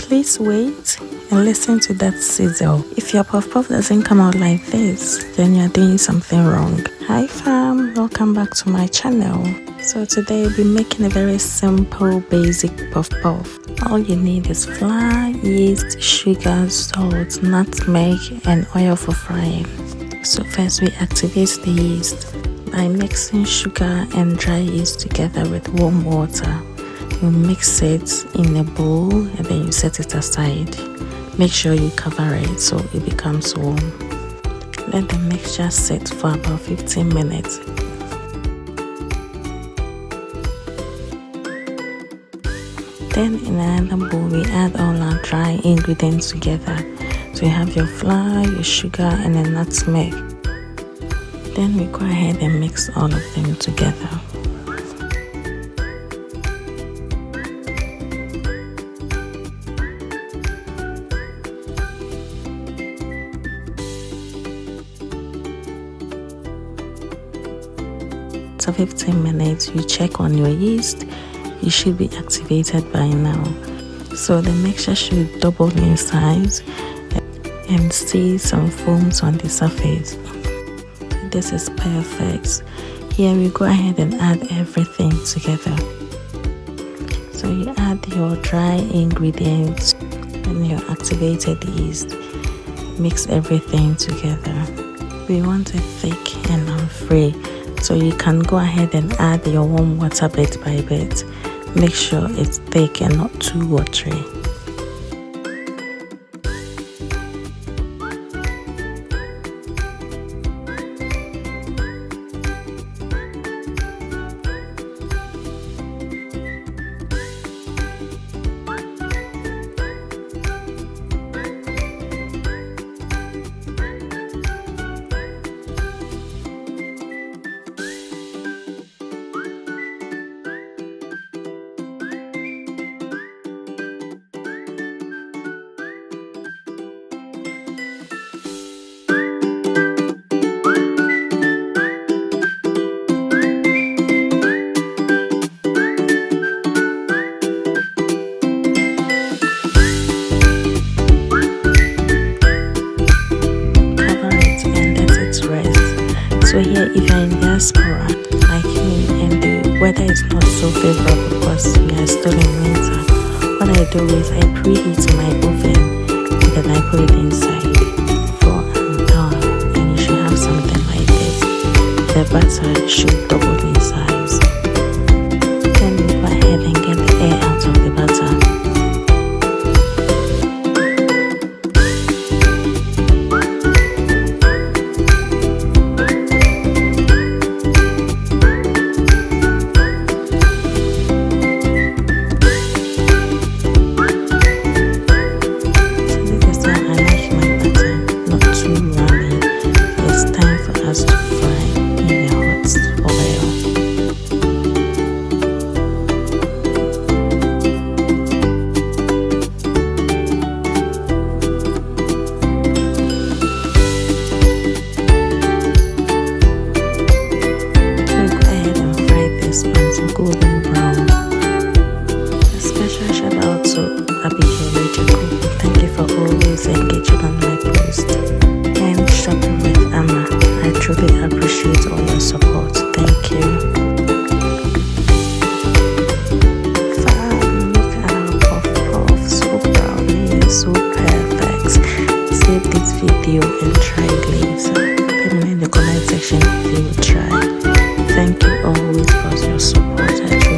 Please wait and listen to that sizzle. If your puff puff doesn't come out like this, then you're doing something wrong. Hi fam, welcome back to my channel. So today we'll be making a very simple basic puff puff. All you need is flour, yeast, sugar, salt, nutmeg and oil for frying. So first we activate the yeast by mixing sugar and dry yeast together with warm water. You mix it in a bowl and then you set it aside. Make sure you cover it so it becomes warm. Let the mixture sit for about 15 minutes. Then in another bowl we add all our dry ingredients together. So you have your flour, your sugar and a nutmeg. Then we go ahead and mix all of them together. After 15 minutes, you check on your yeast. You should be activated by now. So the mixture should double in size and see some foams on the surface. This is perfect. Here we go ahead and add everything together. So you add your dry ingredients and your activated yeast. Mix everything together. We want it thick and unfree. So you can go ahead and add your warm water bit by bit. Make sure it's thick and not too watery. So here, if you're in diaspora like me and the weather is not so favorable because we are still in winter, what I do is I preheat my oven and then I put it inside for an hour, and you should have something like this. The butter should double in size. Then you go ahead and get the air out of the butter. Golden brown. A special shout out to thank you for always engaging on my post and shopping with Amma. I truly appreciate all your support. Thank you. Fab, look at our puff puff, so brownie, so perfect. Save this video and try it later. Let me know in the comment section if you will try. Thank you always for your support.